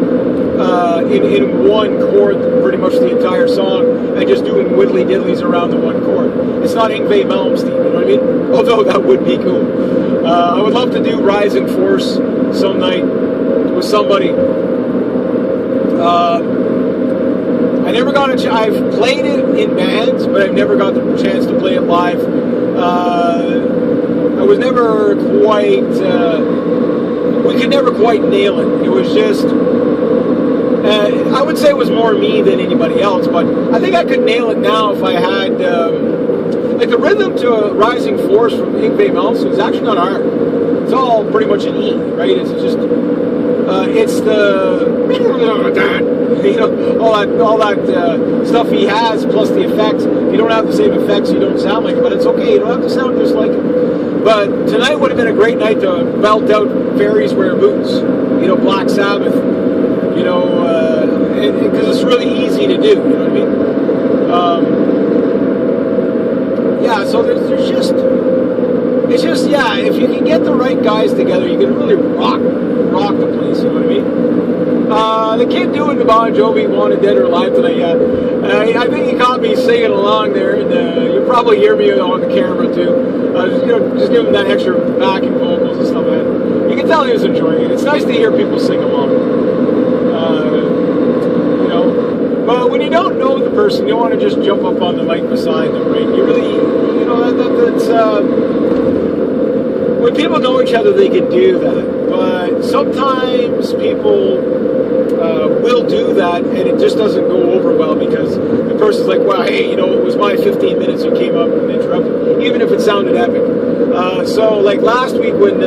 in one chord pretty much the entire song and just doing whittly diddlies around the one chord. It's not Yngwie Malmsteen, you know what I mean? Although that would be cool. I would love to do Rising Force some night with somebody. I never got a chance. I've played it in bands, but I've never got the chance to play it live. I was never quite. We could never quite nail it. It was just. I would say it was more me than anybody else, but I think I could nail it now if I had. Like the rhythm to Rising Force from Yngwie Malmsteen is actually not hard. It's all pretty much an E, right? It's just. It's the. You know, all that stuff he has, plus the effects. If you don't have the same effects, you don't sound like it, but it's okay. You don't have to sound just like it. But tonight would have been a great night to belt out Fairies Wear Boots. You know, Black Sabbath. You know, because it's really easy to do. You know what I mean? Yeah. So there's just. It's just, yeah, if you can get the right guys together, you can really rock the place, you know what I mean? The kid doing the Bon Jovi Wanted Dead or Alive tonight, yeah. I think he caught me singing along there, and you'll probably hear me on the camera too. Just give him that extra backing vocals and stuff like that. You can tell he was enjoying it. It's nice to hear people sing along. You know, but when you don't know the person, you don't want to just jump up on the mic beside them, right? You really, you know, that's... when people know each other, they can do that. But sometimes people will do that, and it just doesn't go over well because the person's like, well, hey, you know, it was my 15 minutes you came up and interrupted, even if it sounded epic. So, like last week when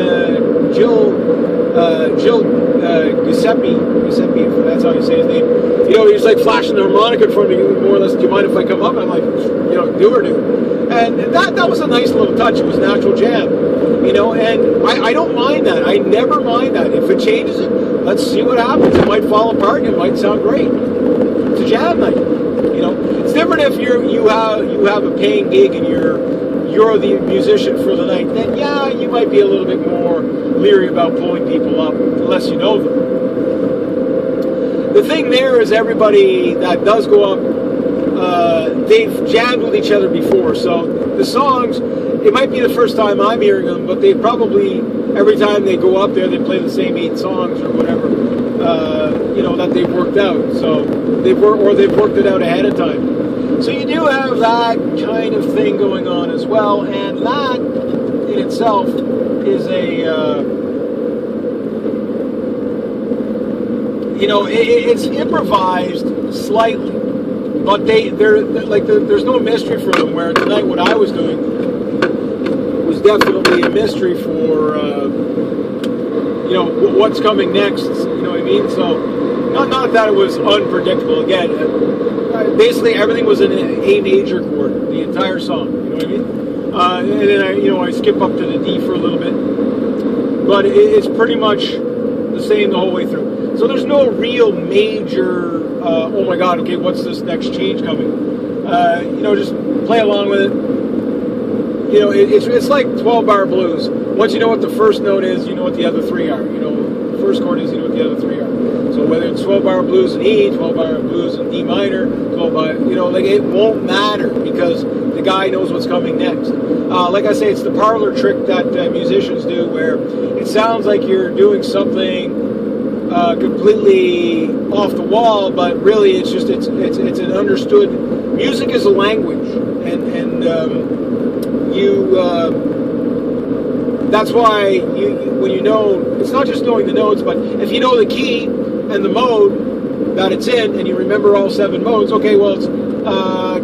Jill Giuseppe, if that's how you say his name, you know, he was like flashing the harmonica in front of me, more or less, do you mind if I come up? And I'm like, you know, do or do. And that was a nice little touch. It was natural jam, you know, and I don't mind that. I never mind that. If it changes it, let's see what happens. It might fall apart. It might sound great. It's a jam night, you know. It's different if you have a paying gig and you're the musician for the night. Then yeah, you might be a little bit more leery about pulling people up unless you know them. The thing there is everybody that does go up, they've jammed with each other before, so the songs, it might be the first time I'm hearing them, but they probably, every time they go up there, they play the same 8 songs or whatever, you know, that they've worked out. So they've worked it out ahead of time. So you do have that kind of thing going on as well, and that in itself is a, you know, it's improvised slightly. But there's no mystery for them. Where tonight, what I was doing was definitely a mystery for you know, what's coming next. You know what I mean? So not that it was unpredictable. Again, basically everything was in an A major chord, the entire song. You know what I mean? And then I skip up to the D for a little bit, but it's pretty much the same the whole way through. So there's no real major. Oh my God! Okay, what's this next change coming? You know, just play along with it. You know, it's like 12-bar blues. Once you know what the first note is, you know what the other 3 are. You know, the first chord is, you know what the other 3 are. So whether it's 12-bar blues in E, 12-bar blues in D minor, 12-bar, you know, like it won't matter because the guy knows what's coming next. Like I say, it's the parlor trick that musicians do, where it sounds like you're doing something completely off the wall, but really it's an understood. Music is a language, and that's why when you know, it's not just knowing the notes, but if you know the key and the mode that it's in, and you remember all 7 modes. Okay, well it's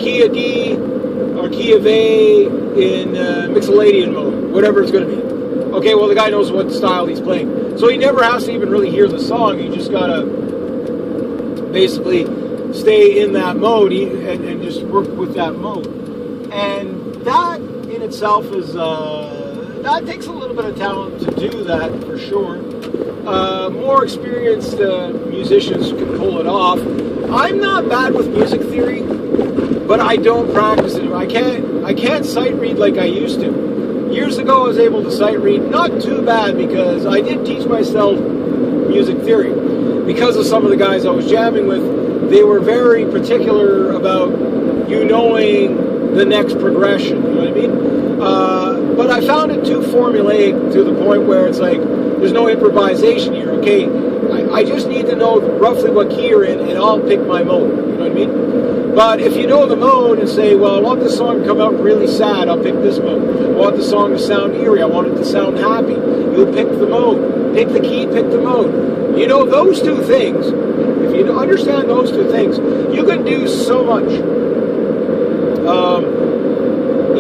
key of D or key of A in Mixolydian mode, whatever it's going to be. Okay, well the guy knows what style he's playing. So he never has to even really hear the song. You just gotta basically stay in that mode and just work with that mode. And that in itself is, that takes a little bit of talent to do that for sure. More experienced musicians can pull it off. I'm not bad with music theory, but I don't practice it. I can't sight read like I used to. Years ago, I was able to sight read, not too bad, because I did teach myself music theory. because of some of the guys I was jamming with, they were very particular about you knowing the next progression, you know what I mean? But I found it too formulaic to the point where it's like, there's no improvisation here, okay? I just need to know roughly what key you're in, and I'll pick my mode, you know what I mean? But if you know the mode and say, well, I want this song to come out really sad, I'll pick this mode. I want the song to sound eerie, I want it to sound happy. You'll pick the mode. Pick the key, pick the mode. You know, those two things, if you understand those two things, you can do so much.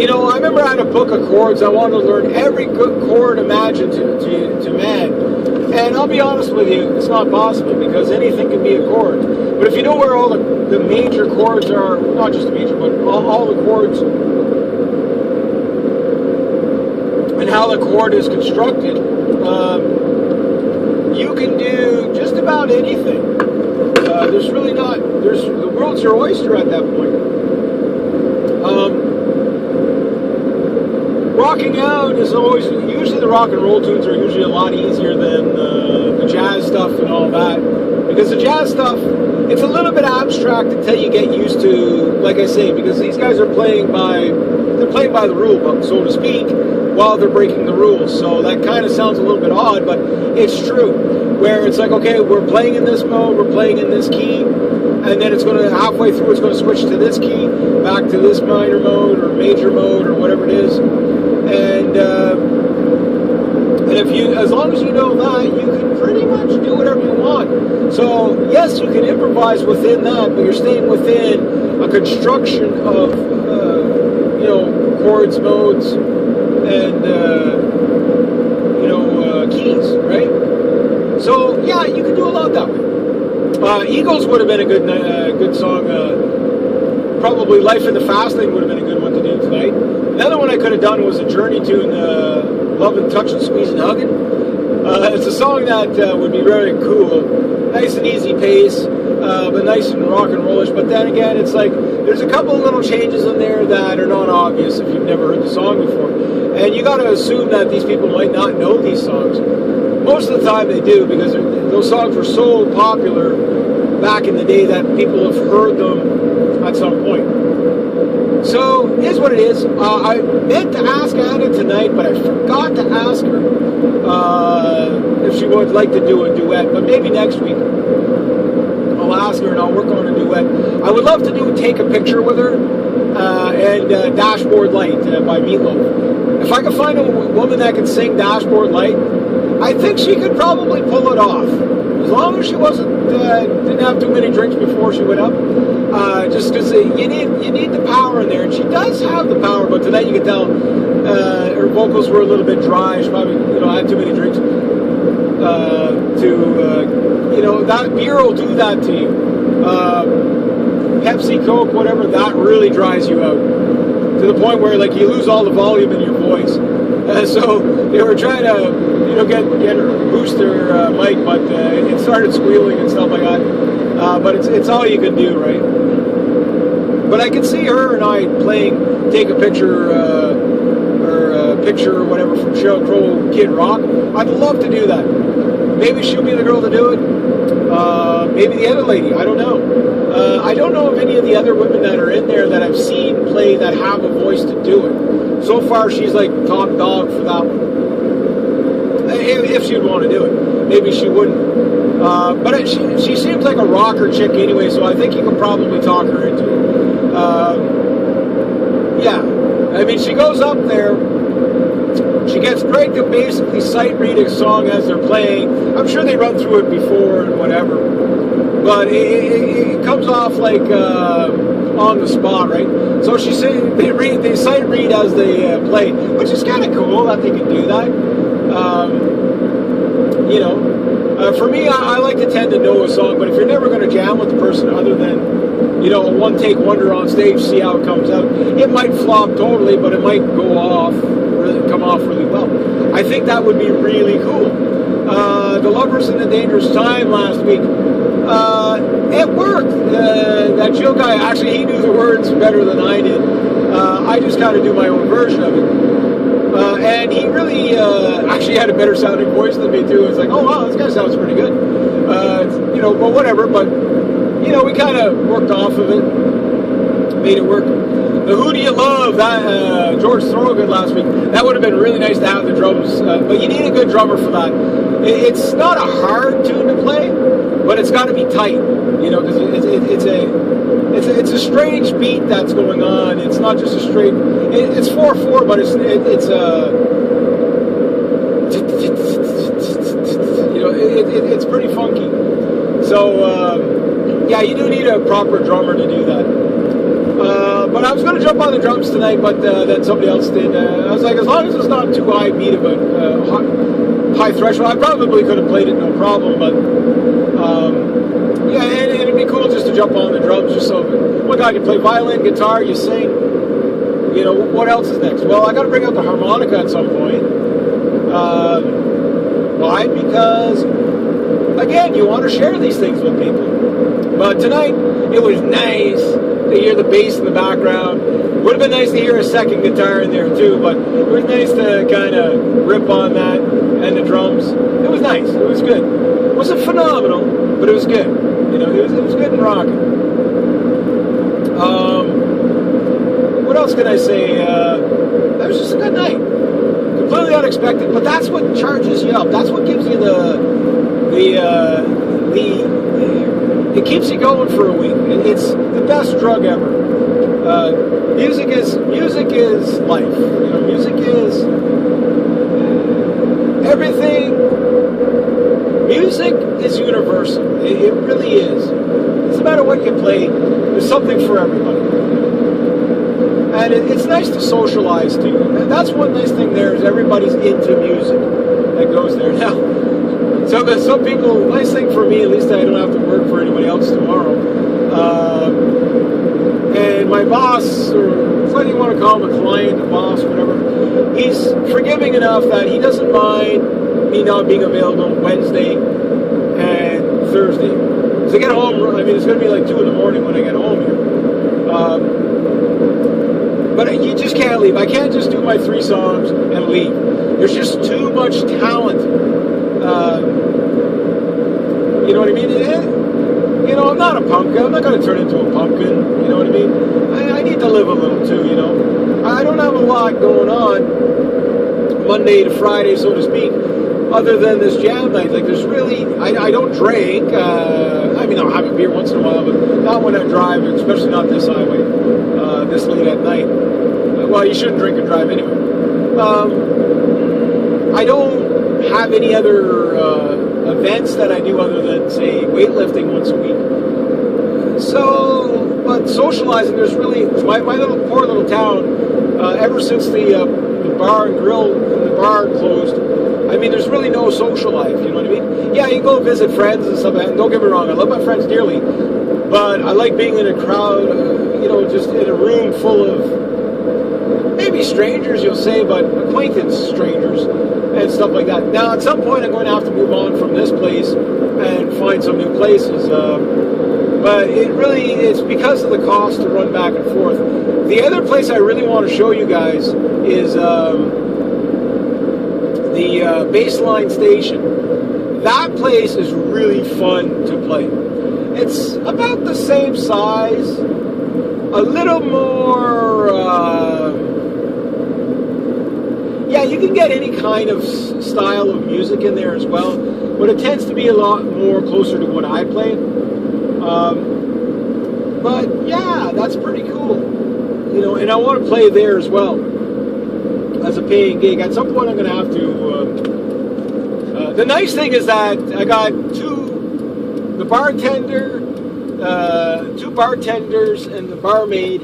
You know, I remember I had a book of chords. I wanted to learn every good chord imagined to man. And I'll be honest with you, it's not possible because anything can be a chord. But if you know where all the major chords are, not just the major, but all the chords, and how the chord is constructed, you can do just about anything. There's really not, the world's your oyster at that point. Rocking out is always, usually the rock and roll tunes are usually a lot easier than the jazz stuff and all that. Because the jazz stuff, it's a little bit abstract until you get used to, like I say, because these guys are playing by the rule book, so to speak, while they're breaking the rules. So that kind of sounds a little bit odd, but it's true. Where it's like, okay, we're playing in this mode, we're playing in this key, and then it's going to, halfway through, it's going to switch to this key, back to this minor mode, or major mode, or whatever it is. And if you, as long as you know that, you can pretty much do whatever you want. So yes, you can improvise within that, but you're staying within a construction of you know, chords, modes, and keys, right? So yeah, you can do a lot that way. Eagles would have been a good song. Probably Life in the Fast Lane would have been a good one to do tonight. Another one I could have done was a Journey tune, Love and Touch and Squeeze and Hugging. It's a song that would be very cool. Nice and easy pace, but nice and rock and rollish. But then again, it's like, there's a couple of little changes in there that are not obvious if you've never heard the song before. And you got to assume that these people might not know these songs. Most of the time they do, because those songs were so popular back in the day that people have heard them at some point. So, here's what it is. I meant to ask Anna tonight, but I forgot to ask her if she would like to do a duet, but maybe next week. I'll ask her and I'll work on a duet. I would love to Take a Picture with her and Dashboard Light by Meatloaf. If I could find a woman that can sing Dashboard Light, I think she could probably pull it off. As long as she didn't have too many drinks before she went up. Just because you need the power in there, and she does have the power. But tonight you can tell her vocals were a little bit dry. She probably had too many drinks. That beer will do that to you. Pepsi, Coke, whatever, that really dries you out to the point where like you lose all the volume in your voice. So they were trying to get her boost her mic, but it started squealing and stuff like that. But it's all you can do, right? But I can see her and I playing Take a Picture or Picture or whatever from Sheryl Crow Kid Rock. I'd love to do that. Maybe she'll be the girl to do it. Maybe the other lady. I don't know. I don't know of any of the other women that are in there that I've seen play that have a voice to do it. So far, she's like top dog for that one. If she'd want to do it. Maybe she wouldn't. But she seems like a rocker chick anyway, so I think you can probably talk her into it. Yeah. I mean, she goes up there. She gets Greg to basically sight read a song as they're playing. I'm sure they run through it before and whatever. But it comes off like on the spot, right? So they sight read as they play, which is kind of cool that they can do that. For me, I like to tend to know a song, but if you're never going to jam with the person other than, a one-take wonder on stage, see how it comes out. It might flop totally, but it might come off really well. I think that would be really cool. The Lovers in a Dangerous Time last week, it worked. That Jill guy, actually, he knew the words better than I did. I just kind of do my own version of it. And he really actually had a better sounding voice than me too. It's like, oh wow, this guy sounds pretty good. You know, but whatever. But you know, we kind of worked off of it, made it work. The Who Do You Love, that George Thorogood last week, that would have been really nice to have the drums, but you need a good drummer for that. It's not a hard tune to play, but it's got to be tight, you know, because it's a strange beat that's going on. It's not just a straight. It's 4/4, but it's you know, it's pretty funky. So yeah, you do need a proper drummer to do that. But I was going to jump on the drums tonight, but then somebody else did. I was like, as long as it's not too high beat of a high threshold, I probably could have played it no problem. But yeah, and it'd be cool just to jump on the drums, just so one guy can play violin, guitar, you sing. You know, what else is next? Well, I got to bring out the harmonica at some point. Why? Because again, you want to share these things with people. But tonight, it was nice to hear the bass in the background. Would have been nice to hear a second guitar in there too, but it was nice to kind of rip on that and the drums. It was nice. It was good. It wasn't phenomenal, but it was good. You know, it was good and rocking. What else can I say? That was just a good night. Completely unexpected, but that's what charges you up. That's what gives you it keeps you going for a week. It's the best drug ever. Music is life. You know, music is everything. Music is universal. It really is. It doesn't matter what you play. There's something for everybody. And it's nice to socialize too. And that's one nice thing there is everybody's into music that goes there now. Some people, nice thing for me, at least I don't have to work for anybody else tomorrow. And my boss, or what do you want to call him, a client, a boss, whatever, he's forgiving enough that he doesn't mind me not being available Wednesday and Thursday. Because I get home, I mean, it's going to be like 2 in the morning when I get home here. But you just can't leave. I can't just do my 3 songs and leave. There's just too much talent. You know what I mean? You know, I'm not a pumpkin. I'm not going to turn into a pumpkin. You know what I mean? I need to live a little too, you know. I don't have a lot going on Monday to Friday, so to speak, other than this jam night. Like, there's really, I don't drink. I mean, I'll have a beer once in a while, but not when I drive, especially not this highway, this late at night. Well, you shouldn't drink and drive anyway. I don't have any other events that I do other than, say, weightlifting once a week. So, but socializing, there's really, my poor little town, ever since the bar and grill and the bar closed, I mean, there's really no social life, you know what I mean? Yeah, you go visit friends and stuff, and don't get me wrong, I love my friends dearly, but I like being in a crowd, you know, just in a room full of maybe strangers, you'll say, but acquaintance strangers and stuff like that. Now, at some point, I'm going to have to move on from this place and find some new places. But it's because of the cost to run back and forth. The other place I really want to show you guys is the Baseline Station. That place is really fun to play. It's about the same size, a little more. Yeah, you can get any kind of style of music in there as well, but it tends to be a lot more closer to what I play. But yeah, that's pretty cool, you know. And I want to play there as well as a paying gig. At some point, I'm going to have to. The nice thing is that I got two bartenders, and the barmaid.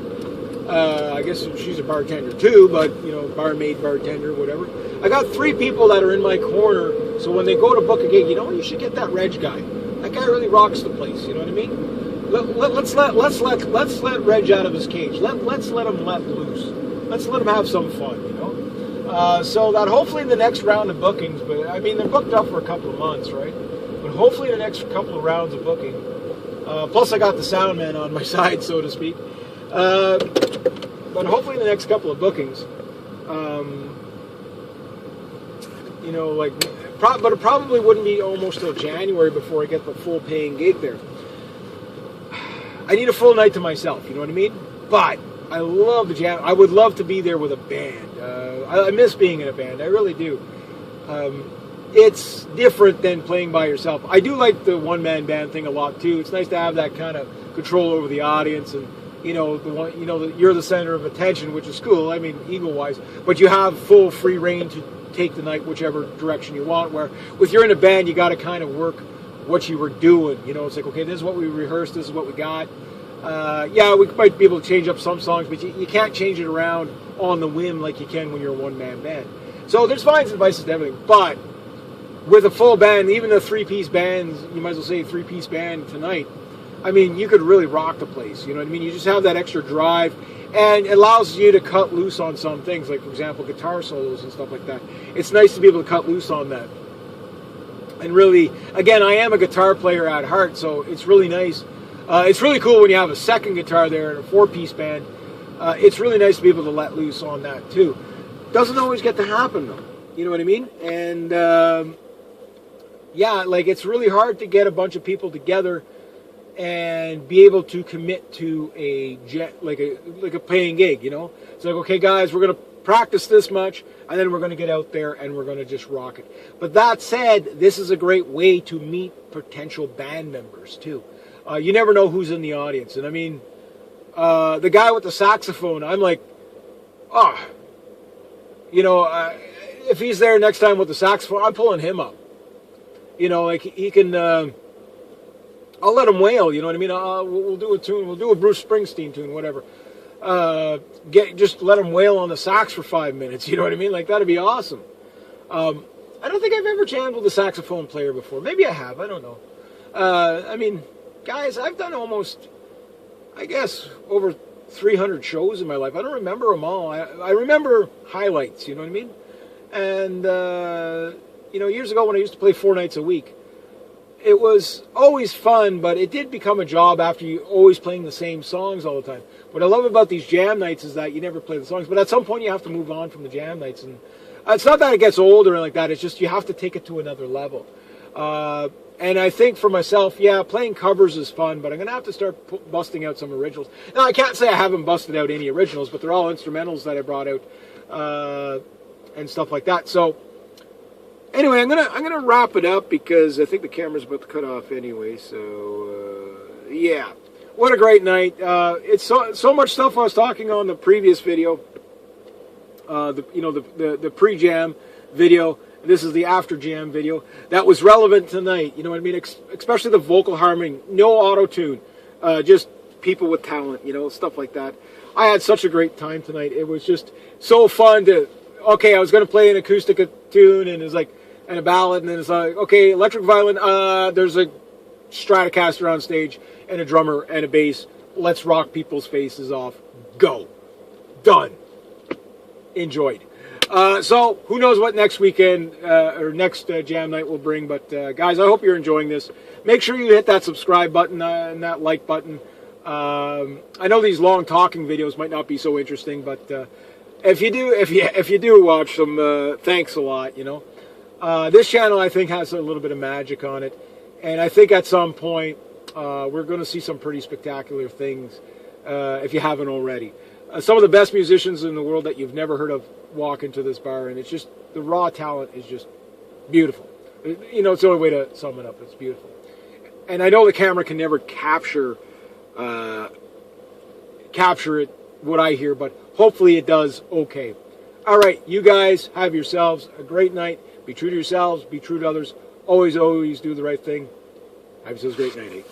I guess she's a bartender too, but you know, barmaid, bartender, whatever. I got 3 people that are in my corner, so when they go to book a gig, you know, you should get that Reg guy. That guy really rocks the place. You know what I mean? Let's let Reg out of his cage. Let's let him let loose. Let's let him have some fun. You know. So that hopefully in the next round of bookings, but I mean they're booked up for a couple of months, right? But hopefully in the next couple of rounds of booking. Plus I got the sound man on my side, so to speak. But hopefully in the next couple of bookings, you know, like but it probably wouldn't be almost till January before I get the full paying gig there. I need a full night to myself, you know what I mean? But I love the jam. I would love to be there with a band. I miss being in a band. I really do. It's different than playing by yourself. I do like the one-man band thing a lot too. It's nice to have that kind of control over the audience, and you're the center of attention, which is cool. I mean, ego-wise, but you have full free reign to take the night whichever direction you want. Where with you're in a band, you got to kind of work what you were doing. You know, it's like, okay, this is what we rehearsed. This is what we got. Yeah, we might be able to change up some songs, but you can't change it around on the whim like you can when you're a one-man band. So there's fines and vices to everything, but with a full band, even the three-piece bands, you might as well say three-piece band tonight, I mean, you could really rock the place, you know what I mean? You just have that extra drive, and it allows you to cut loose on some things, like, for example, guitar solos and stuff like that. It's nice to be able to cut loose on that. And really, again, I am a guitar player at heart, so it's really nice. It's really cool when you have a second guitar there in a four-piece band. It's really nice to be able to let loose on that, too. Doesn't always get to happen, though. You know what I mean? And, yeah, like, it's really hard to get a bunch of people together and be able to commit to a paying gig, you know? It's like, okay, guys, we're going to practice this much, and then we're going to get out there and we're going to just rock it. But that said, this is a great way to meet potential band members, too. You never know who's in the audience. And I mean, the guy with the saxophone, I'm like, oh, you know, if he's there next time with the saxophone, I'm pulling him up. You know, like he can, I'll let him wail, you know what I mean? We'll do a tune, we'll do a Bruce Springsteen tune, whatever. Just let him wail on the sax for 5 minutes, you know what I mean? Like, that'd be awesome. I don't think I've ever jammed with a saxophone player before. Maybe I have, I don't know. I mean, guys, I've done almost, I guess, over 300 shows in my life. I don't remember them all. I remember highlights, you know what I mean? And, you know, years ago when I used to play 4 nights a week, it was always fun, but it did become a job after you always playing the same songs all the time. What I love about these jam nights is that you never play the songs, but at some point you have to move on from the jam nights. And it's not that it gets old or like that, it's just you have to take it to another level. And I think for myself, yeah, playing covers is fun, but I'm going to have to start busting out some originals. Now, I can't say I haven't busted out any originals, but they're all instrumentals that I brought out and stuff like that. So, anyway, I'm gonna wrap it up because I think the camera's about to cut off anyway. So, yeah, what a great night. It's so much stuff I was talking on the previous video, the pre-jam video. This is the after jam video that was relevant tonight. You know what I mean? Especially the vocal harmony, no auto-tune, just people with talent, you know, stuff like that. I had such a great time tonight. It was just so fun to, okay, I was going to play an acoustic tune and it's like, and a ballad, and then it's like, okay, electric violin, there's a Stratocaster on stage and a drummer and a bass. Let's rock people's faces off. Go. Done. Enjoyed. So, who knows what next weekend or next jam night will bring, but guys, I hope you're enjoying this. Make sure you hit that subscribe button and that like button. I know these long talking videos might not be so interesting, but if you do watch them, thanks a lot, you know. This channel, I think, has a little bit of magic on it, and I think at some point we're going to see some pretty spectacular things if you haven't already. Some of the best musicians in the world that you've never heard of walk into this bar, and it's just, the raw talent is just beautiful. You know, it's the only way to sum it up. It's beautiful. And I know the camera can never capture it, what I hear, but hopefully it does okay. All right, you guys have yourselves a great night. Be true to yourselves, be true to others. Always, always do the right thing. Have yourselves a great night, eh?